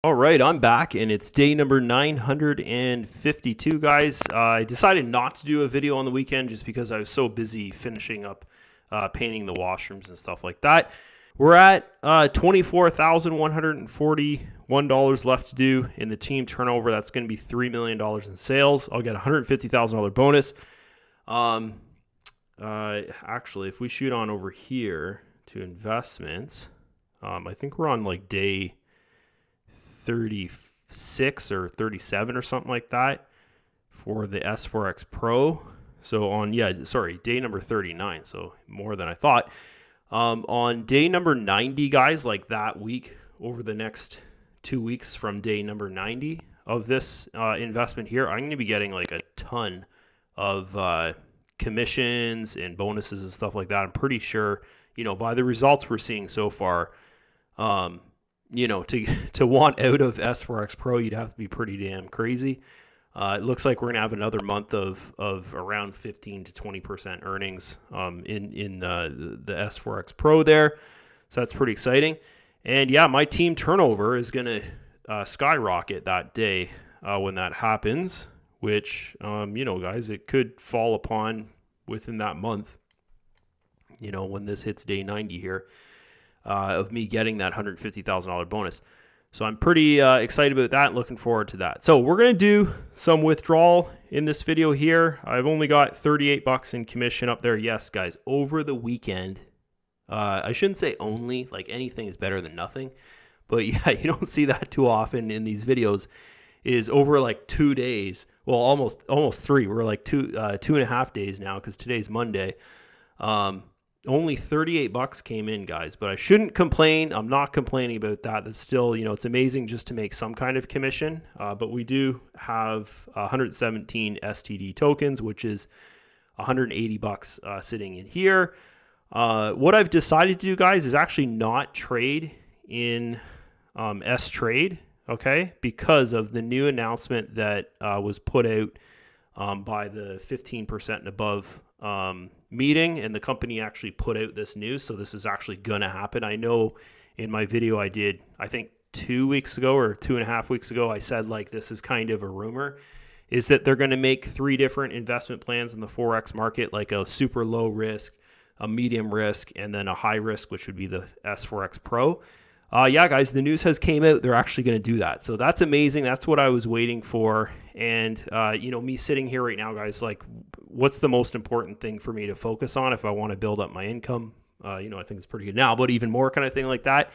All right, I'm back, and it's day number 952, guys. I decided not to do a video on the weekend just because I was so busy finishing up painting the washrooms and stuff like that. We're at $24,141 left to do in the team turnover. That's going to be $3 million in sales. I'll get a $150,000 bonus. Actually, if we shoot on over here to investments, I think we're on like day 36 or 37 or something like that for the S4X Pro. So on, day number 39, so more than I thought. On day number 90, guys, like that week, over the next 2 weeks from day number 90 of this investment here, I'm going to be getting like a ton of commissions and bonuses and stuff like that. I'm pretty sure, by the results we're seeing so far, to want out of S4X Pro, you'd have to be pretty damn crazy. It looks like we're gonna have another month of around 15 to 20% earnings in the S4X Pro there, so that's pretty exciting. And yeah, my team turnover is gonna skyrocket that day when that happens, which guys, it could fall upon within that month. When this hits day 90 here. Of me getting that $150,000 bonus. So I'm pretty excited about that, looking forward to that. So we're going to do some withdrawal in this video here. I've only got $38 in commission up there. Yes, guys, over the weekend. I shouldn't say only, like anything is better than nothing. But yeah, you don't see that too often in these videos, is over like 2 days. Well, almost 3. We're like 2.5 days now because today's Monday. Only $38 came in, guys, but I shouldn't complain. I'm not complaining about that. That's still, it's amazing just to make some kind of commission. But we do have 117 STD tokens, which is $180 sitting in here. What I've decided to do, guys, is actually not trade in S-Trade, okay, because of the new announcement that was put out by the 15% and above meeting, and the company actually put out this news, so this is actually gonna happen. I know in my video I did, I think 2 weeks ago or 2.5 weeks ago, I said like this is kind of a rumor, is that they're gonna make 3 different investment plans in the Forex market, like a super low risk, a medium risk, and then a high risk, which would be the S4X Pro. Yeah, guys, the news has came out. They're actually going to do that. So that's amazing. That's what I was waiting for. And, me sitting here right now, guys, like what's the most important thing for me to focus on if I want to build up my income? I think it's pretty good now, but even more kind of thing like that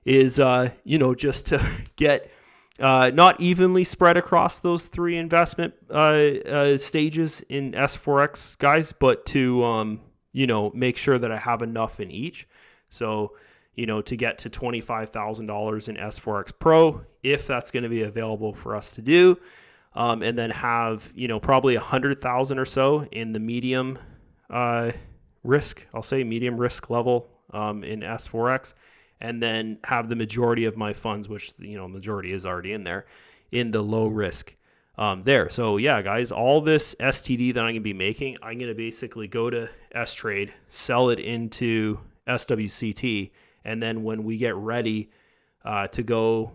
is, just to get not evenly spread across those 3 investment stages in S4X, guys, but to, make sure that I have enough in each. So, to get to $25,000 in S4X Pro, if that's going to be available for us to do, and then have, probably 100,000 or so in the medium risk, I'll say medium risk level in S4X, and then have the majority of my funds, which, majority is already in there, in the low risk there. So yeah, guys, all this STD that I'm going to be making, I'm going to basically go to S-Trade, sell it into SWCT, and then when we get ready to go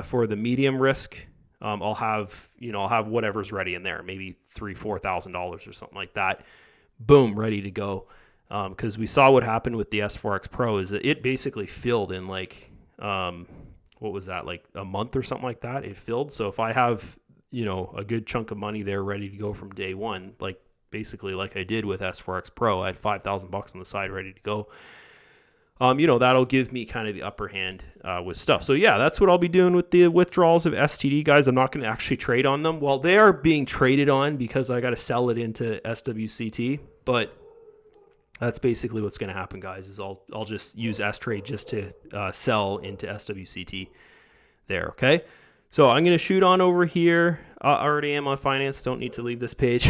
for the medium risk, I'll have whatever's ready in there, maybe $3,000-$4,000 or something like that. Boom, ready to go. Because we saw what happened with the S4X Pro is that it basically filled in like what was that, like a month or something like that. It filled. So if I have a good chunk of money there ready to go from day one, like basically like I did with S4X Pro, I had $5,000 on the side ready to go. That'll give me kind of the upper hand with stuff. So yeah, that's what I'll be doing with the withdrawals of STD, guys. I'm not going to actually trade on them. Well, they are being traded on because I got to sell it into SWCT, but that's basically what's going to happen, guys, is I'll just use S-Trade just to sell into SWCT there, okay? So I'm going to shoot on over here. I already am on finance. Don't need to leave this page.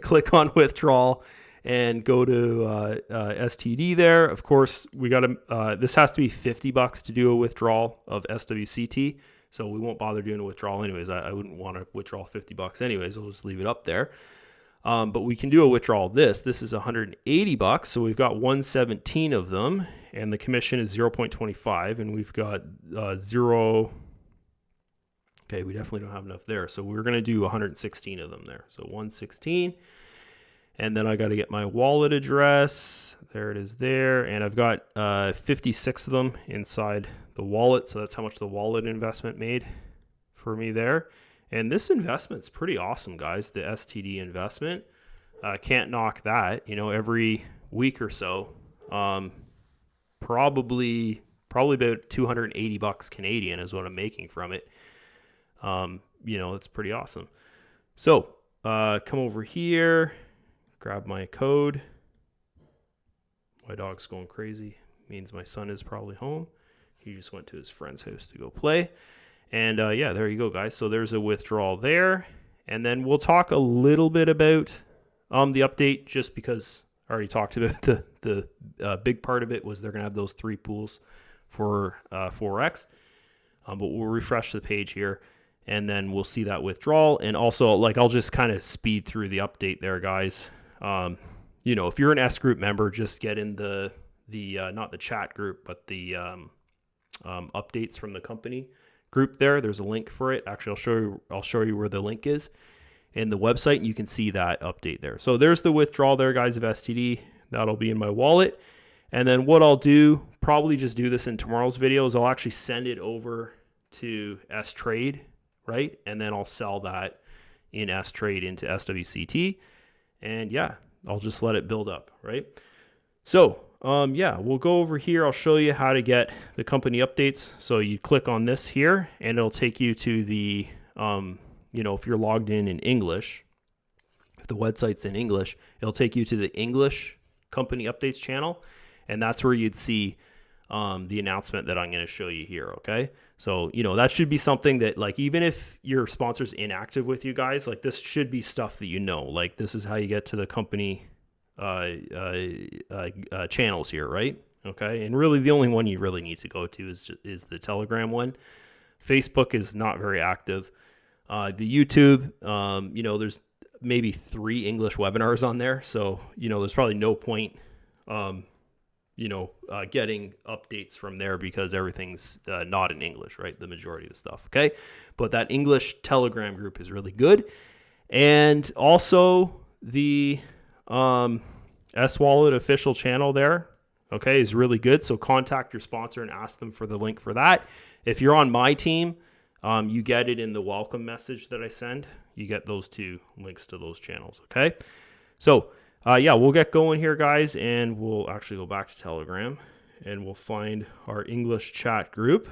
Click on withdrawal and go to STD there. Of course, we got to, this has to be $50 to do a withdrawal of SWCT. So we won't bother doing a withdrawal anyways. I wouldn't want to withdraw $50 anyways. I'll just leave it up there. But we can do a withdrawal of this. This is $180. So we've got 117 of them, and the commission is 0.25, and we've got 0. Okay, we definitely don't have enough there. So we're going to do 116 of them there. So 116. And then I got to get my wallet address. There it is there. And I've got 56 of them inside the wallet. So that's how much the wallet investment made for me there. And this investment's pretty awesome, guys. The STD investment. Can't knock that. You know, every week or so, probably about 280 bucks Canadian is what I'm making from it. You know, it's pretty awesome. So come over here, grab my code. My dog's going crazy. Means my son is probably home. He just went to his friend's house to go play. And yeah, there you go, guys. So there's a withdrawal there. And then we'll talk a little bit about the update, just because I already talked about the big part of it was they're going to have those 3 pools for Forex. But we'll refresh the page here, and then we'll see that withdrawal. And also, like, I'll just kind of speed through the update there, guys. You know, if you're an S group member, just get in the not the chat group, but the updates from the company group there. There's a link for it. Actually, I'll show you where the link is in the website, and you can see that update there. So there's the withdrawal there, guys, of STD. That'll be in my wallet. And then what I'll do, probably just do this in tomorrow's video, is I'll actually send it over to S-Trade, right? And then I'll sell that in S-Trade into SWCT. And yeah, I'll just let it build up, right? So yeah, we'll go over here. I'll show you how to get the company updates. So you click on this here, and it'll take you to the, you know, if you're logged in English, if the website's in English, it'll take you to the English company updates channel. And that's where you'd see the announcement that I'm going to show you here, okay? So, you know, that should be something that, like, even if your sponsor's inactive with you guys, like, this should be stuff that you know. Like, this is how you get to the company channels here, right? Okay, and really the only one you really need to go to is the Telegram one. Facebook is not very active. The YouTube, you know, there's maybe 3 English webinars on there, so, you know, there's probably no point you know, getting updates from there, because everything's not in English, right? The majority of the stuff, okay? But that English Telegram group is really good. And also the S-Wallet official channel there, okay, is really good. So contact your sponsor and ask them for the link for that. If you're on my team, you get it in the welcome message that I send. You get those 2 links to those channels, okay? So yeah, we'll get going here, guys, and we'll actually go back to Telegram, and we'll find our English chat group,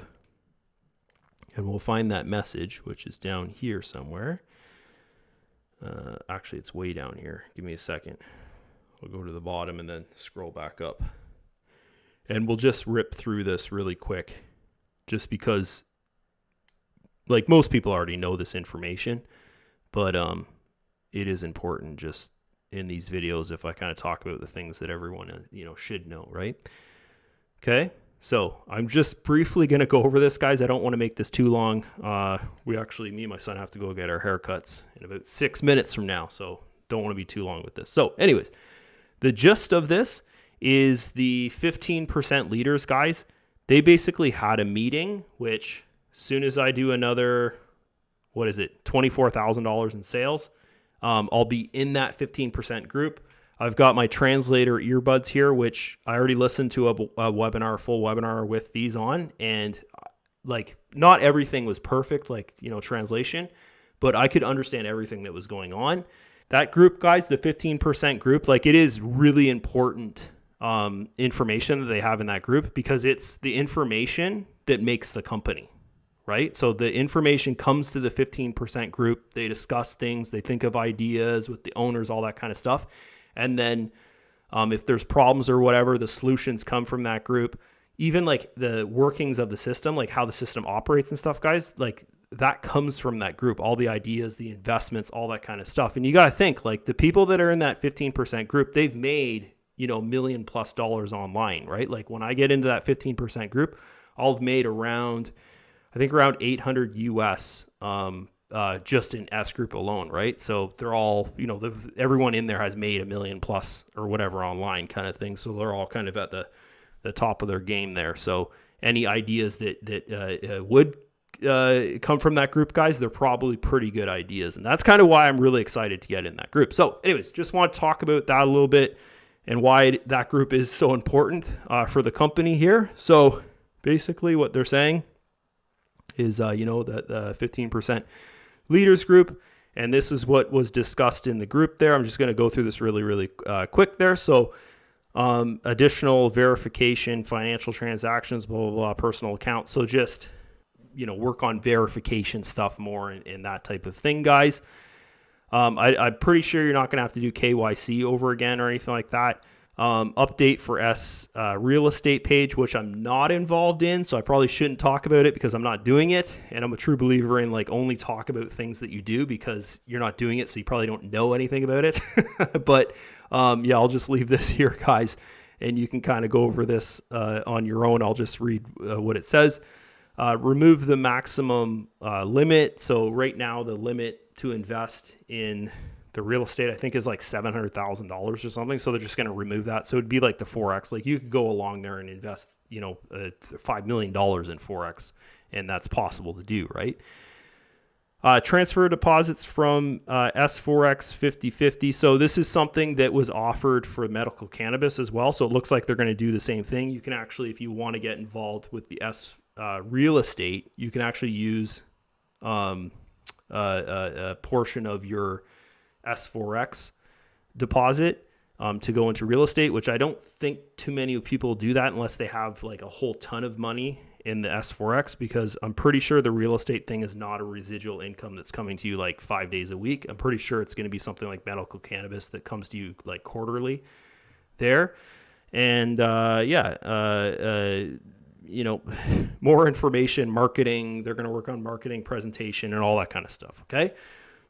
and we'll find that message, which is down here somewhere. Actually, it's way down here. Give me a second. We'll go to the bottom and then scroll back up, and we'll just rip through this really quick, just because, like, most people already know this information, but it is important just in these videos if I kind of talk about the things that everyone, you know, should know, right? Okay, so I'm just briefly going to go over this, guys. I don't want to make this too long. Me and my son have to go get our haircuts in about 6 minutes from now, so don't want to be too long with this. So anyways, the gist of this is the 15% leaders, guys. They basically had a meeting, which as soon as I do another, what is it, $24,000 in sales, I'll be in that 15% group. I've got my translator earbuds here, which I already listened to a webinar, full webinar with these on, and like, not everything was perfect, like, you know, translation, but I could understand everything that was going on. That group, guys, the 15% group, like, it is really important information that they have in that group, because it's the information that makes the company. Right? So the information comes to the 15% group. They discuss things. They think of ideas with the owners, all that kind of stuff. And then if there's problems or whatever, the solutions come from that group. Even like the workings of the system, like how the system operates and stuff, guys, like that comes from that group. All the ideas, the investments, all that kind of stuff. And you got to think, like, the people that are in that 15% group, they've made, you know, $1 million+ online, right? Like, when I get into that 15% group, I'll have made around 800 US just in S group alone, right? So they're all, you know, everyone in there has made $1 million+ or whatever online kind of thing. So they're all kind of at the top of their game there. So any ideas that would come from that group, guys, they're probably pretty good ideas. And that's kind of why I'm really excited to get in that group. So anyways, just want to talk about that a little bit and why that group is so important for the company here. So basically what they're saying is, that the 15% leaders group, and this is what was discussed in the group there. I'm just going to go through this really, really quick there. So additional verification, financial transactions, blah, blah, blah, personal accounts. So just, work on verification stuff more and that type of thing, guys. I'm pretty sure you're not going to have to do KYC over again or anything like that. Update for real estate page, which I'm not involved in, so I probably shouldn't talk about it because I'm not doing it. And I'm a true believer in only talk about things that you do because you're not doing it, so you probably don't know anything about it. But I'll just leave this here, guys, and you can kind of go over this on your own. I'll just read what it says. Remove the maximum limit. So right now the limit to invest in the real estate, I think, is like $700,000 or something. So they're just going to remove that. So it'd be like the Forex. Like you could go along there and invest, $5 million in Forex, and that's possible to do, right? Transfer deposits from S4X 50/50. So this is something that was offered for medical cannabis as well. So it looks like they're going to do the same thing. You can actually, if you want to get involved with the real estate, you can actually use a portion of your S4X deposit to go into real estate, which I don't think too many people do that unless they have like a whole ton of money in the S4X, because I'm pretty sure the real estate thing is not a residual income that's coming to you like 5 days a week. I'm pretty sure it's going to be something like medical cannabis that comes to you like quarterly there. And more information, marketing. They're going to work on marketing, presentation, and all that kind of stuff. Okay.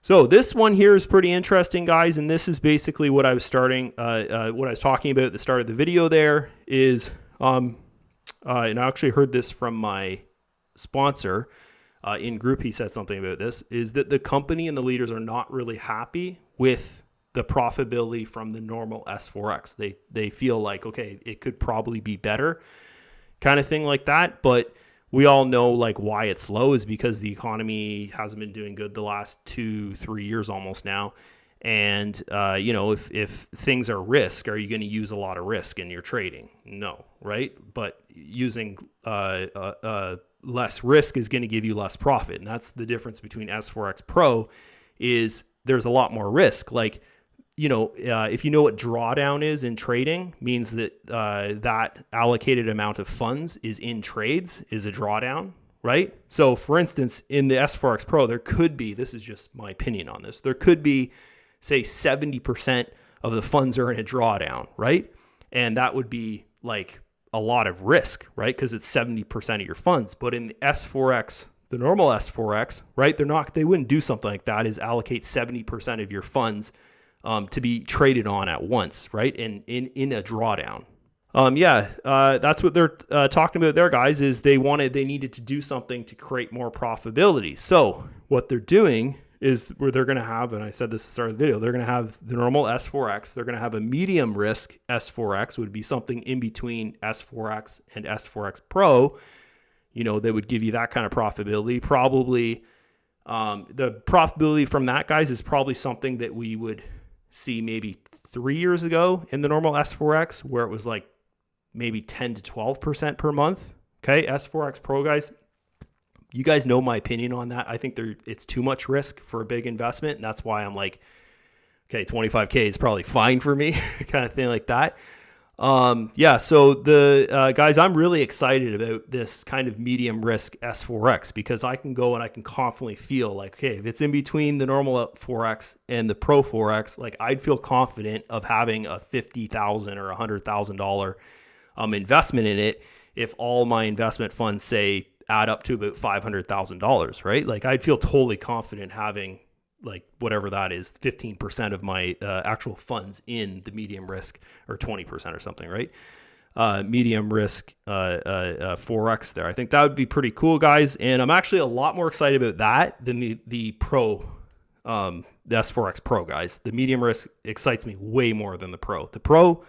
So this one here is pretty interesting, guys. And this is basically what I was talking about at the start of the video there is, and I actually heard this from my sponsor in group. He said something about this, is that the company and the leaders are not really happy with the profitability from the normal S4X. They feel like, okay, it could probably be better, kind of thing like that. But we all know like why it's low is because the economy hasn't been doing good the last 2-3 years almost now. And, if things are risk, are you going to use a lot of risk in your trading? No, right? But using less risk is going to give you less profit. And that's the difference between S4X Pro is there's a lot more risk. Like, if you know what drawdown is in trading, means that that allocated amount of funds is in trades is a drawdown, right? So for instance, in the S4X Pro, there could be, this is just my opinion on this, there could be, say 70% of the funds are in a drawdown, right? And that would be like a lot of risk, right? Because it's 70% of your funds. But in the S4X, the normal S4X, right? They wouldn't do something like that, is allocate 70% of your funds to be traded on at once, right? In a drawdown. That's what they're talking about there, guys, is they needed to do something to create more profitability. So what they're doing is where they're going to have, and I said this at the start of the video, they're going to have the normal S4X. They're going to have a medium risk S4X, would be something in between S4X and S4X Pro. They would give you that kind of profitability. Probably the profitability from that, guys, is probably something that we would see maybe 3 years ago in the normal S4X, where it was like maybe 10 to 12% per month. Okay, S4X Pro, guys, you guys know my opinion on that. I think it's too much risk for a big investment, and that's why I'm like, okay, 25K is probably fine for me, kind of thing like that. So the guys, I'm really excited about this kind of medium risk S4X, because I can go and I can confidently feel like, okay, if it's in between the normal Forex and the Pro Forex, like I'd feel confident of having a $50,000 or $100,000 investment in it if all my investment funds, say, add up to about $500,000, right? Like I'd feel totally confident having like whatever that is, 15% of my actual funds in the medium risk, or 20% or something, right? Medium risk Forex there. I think that would be pretty cool, guys. And I'm actually a lot more excited about that than the Pro, the S4X Pro, guys. The medium risk excites me way more than the Pro. The Pro,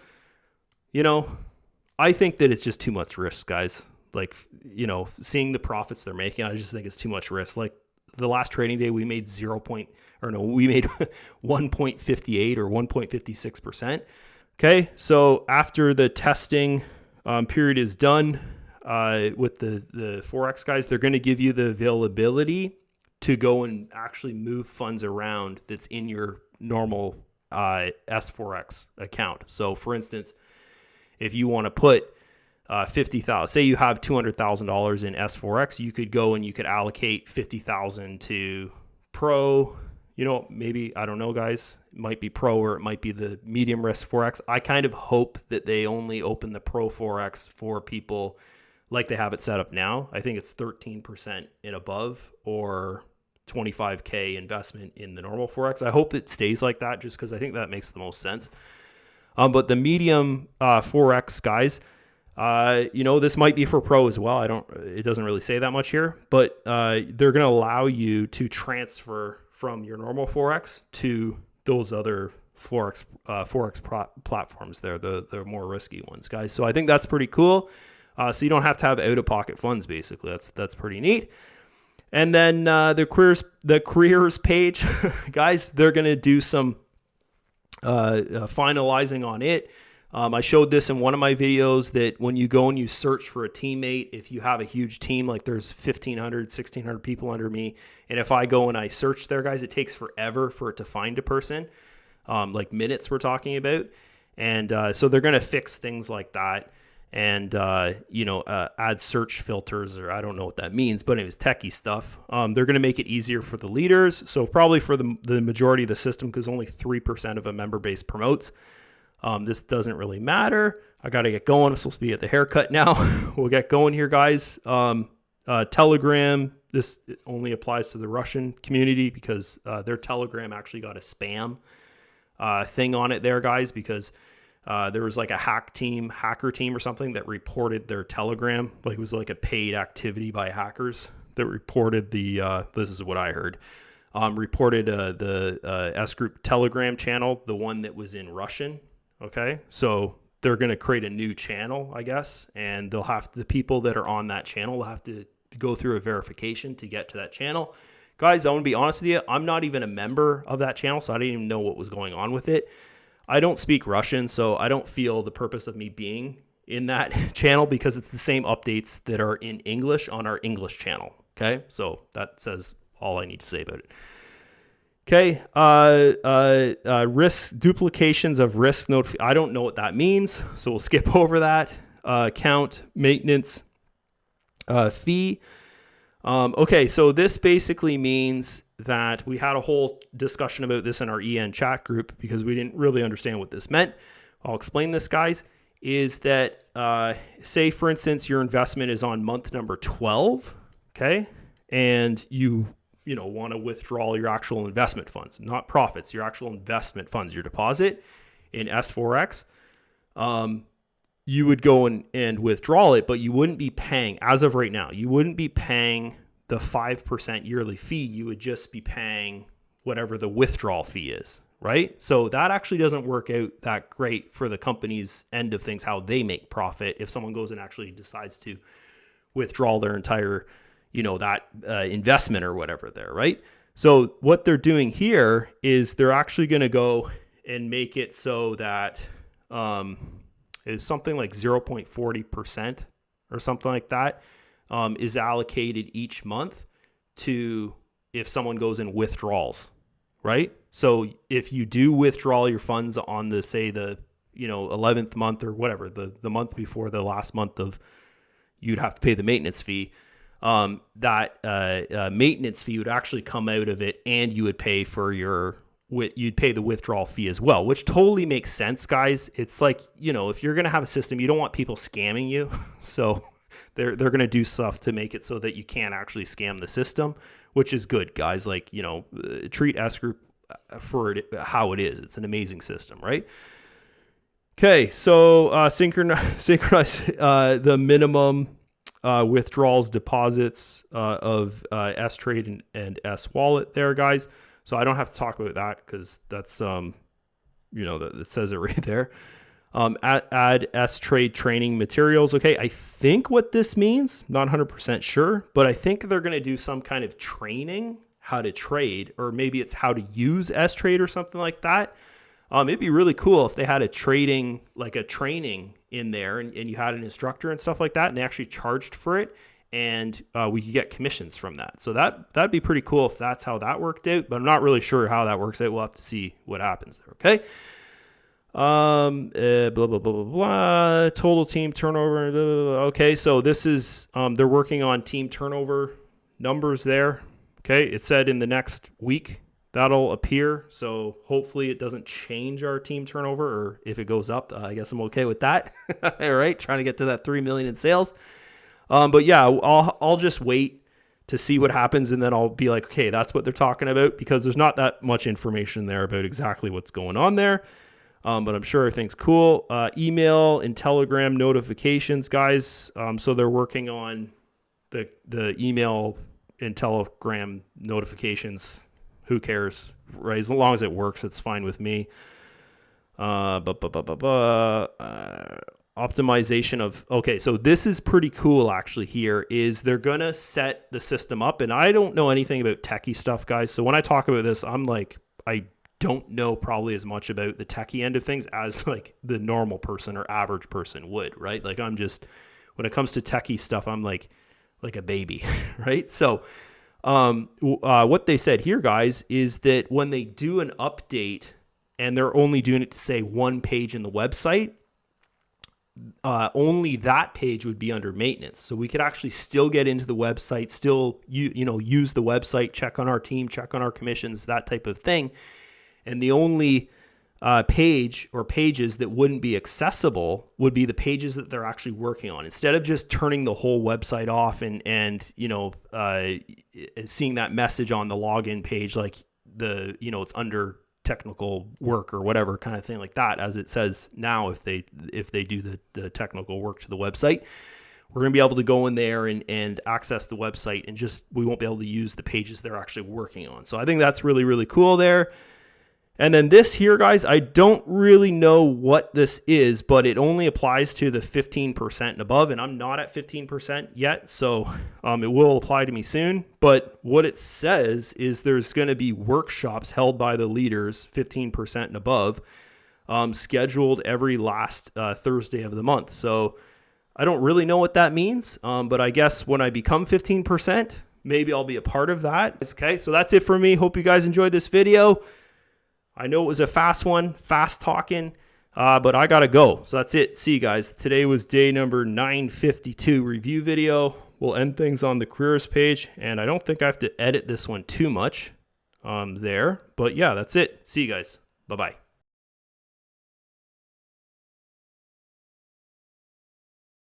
I think that it's just too much risk, guys. Like, you know, seeing the profits they're making, I just think it's too much risk. Like the last trading day, we made 1.58 or 1.56%. Okay, so after the testing period is done with the Forex guys, they're going to give you the availability to go and actually move funds around that's in your normal S4X account. So for instance, if you want to put 50,000, say you have $200,000 in S4X, you could go and you could allocate 50,000 to Pro. You know, maybe, I don't know, guys, it might be Pro or it might be the medium risk Forex. I kind of hope that they only open the Pro Forex for people like they have it set up now. I think it's 13% and above, or 25K investment in the normal Forex. I hope it stays like that just because I think that makes the most sense. But the medium Forex guys, you know, this might be for Pro as well. It doesn't really say that much here, but they're going to allow you to transfer from your normal Forex to those other Forex platforms there, the more risky ones, guys. So I think that's pretty cool. So you don't have to have out-of-pocket funds, basically. That's pretty neat. And then the careers page, guys, they're going to do some finalizing on it. I showed this in one of my videos that when you go and you search for a teammate, if you have a huge team, like there's 1,500, 1,600 people under me, and if I go and I search there, guys, it takes forever for it to find a person, like minutes we're talking about. And so they're going to fix things like that. And, you know, add search filters, or I don't know what that means, but it was techie stuff. They're going to make it easier for the leaders. So probably for the majority of the system, because only 3% of a member base promotes. This doesn't really matter. I got to get going. I'm supposed to be at the haircut now. We'll get going here, guys. Telegram, this only applies to the Russian community because their Telegram actually got a spam thing on it there, guys, because there was like a hacker team or something that reported their Telegram. Like it was like a paid activity by hackers that reported this is what I heard, reported the S Group Telegram channel, the one that was in Russian. Okay. So they're going to create a new channel, I guess, and the people that are on that channel will have to go through a verification to get to that channel. Guys, I want to be honest with you. I'm not even a member of that channel, so I didn't even know what was going on with it. I don't speak Russian, so I don't feel the purpose of me being in that channel because it's the same updates that are in English on our English channel. Okay, so that says all I need to say about it. Okay, risk duplications of risk note. I don't know what that means, so we'll skip over that. Account maintenance fee. Okay, so this basically means that we had a whole discussion about this in our EN chat group because we didn't really understand what this meant. I'll explain this, guys, is that say, for instance, your investment is on month number 12, okay, and you want to withdraw your actual investment funds, not profits, your actual investment funds, your deposit in S4X. You would go and withdraw it, but you wouldn't be paying, as of right now, you wouldn't be paying the 5% yearly fee. You would just be paying whatever the withdrawal fee is, right? So that actually doesn't work out that great for the company's end of things, how they make profit if someone goes and actually decides to withdraw their entire, that investment or whatever there, right? So what they're doing here is they're actually going to go and make it so that it's something like 0.40% or something like that is allocated each month to if someone goes and withdrawals, right? So if you do withdraw your funds on the, say, the 11th month or whatever, the month before the last month of, you'd have to pay the maintenance fee. That maintenance fee would actually come out of it, and you would pay for you'd pay the withdrawal fee as well, which totally makes sense, guys. It's like, if you're going to have a system, you don't want people scamming you. So they're going to do stuff to make it so that you can't actually scam the system, which is good, guys. Like, treat S Group for how it is. It's an amazing system, right? Okay. So, synchronize the minimum withdrawals, deposits of S-Trade and S-Wallet there, guys. So I don't have to talk about that because that's, that says it right there. Add S-Trade training materials. Okay, I think what this means, not 100% sure, but I think they're going to do some kind of training how to trade, or maybe it's how to use S-Trade or something like that. It'd be really cool if they had a training in there, and you had an instructor and stuff like that, and they actually charged for it, and we could get commissions from that. So that'd be pretty cool if that's how that worked out, but I'm not really sure how that works out. We'll have to see what happens there. Okay. Blah, blah, blah, blah, blah, total team turnover. Blah, blah, blah. Okay. So this is, they're working on team turnover numbers there. Okay. It said in the next week that'll appear. So hopefully it doesn't change our team turnover, or if it goes up, I guess I'm okay with that. All right. Trying to get to that 3 million in sales. But yeah, I'll just wait to see what happens, and then I'll be like, okay, that's what they're talking about, because there's not that much information there about exactly what's going on there. But I'm sure everything's cool. Email and Telegram notifications, guys. So they're working on the email and Telegram notifications. Who cares, right? As long as it works, it's fine with me. Optimization of, okay, so this is pretty cool actually. Here is they're going to set the system up, and I don't know anything about techie stuff, guys. So when I talk about this, I'm like, I don't know probably as much about the techie end of things as like the normal person or average person would, right? Like I'm just, when it comes to techie stuff, I'm like a baby, right? So what they said here, guys, is that when they do an update and they're only doing it to say one page in the website, only that page would be under maintenance. So we could actually still get into the website, still use the website, check on our team, check on our commissions, that type of thing. And the only page or pages that wouldn't be accessible would be the pages that they're actually working on. Instead of just turning the whole website off and seeing that message on the login page, like it's under technical work or whatever kind of thing like that, as it says now, if they do the technical work to the website, we're going to be able to go in there and access the website, and we won't be able to use the pages they're actually working on. So I think that's really, really cool there. And then this here, guys, I don't really know what this is, but it only applies to the 15% and above, and I'm not at 15% yet, so it will apply to me soon. But what it says is there's going to be workshops held by the leaders, 15% and above, scheduled every last Thursday of the month. So I don't really know what that means, but I guess when I become 15%, maybe I'll be a part of that. Okay, so that's it for me. Hope you guys enjoyed this video. I know it was a fast one, fast talking, but I got to go. So that's it. See you guys. Today was day number 952 review video. We'll end things on the careers page, and I don't think I have to edit this one too much there. But yeah, that's it. See you guys. Bye-bye.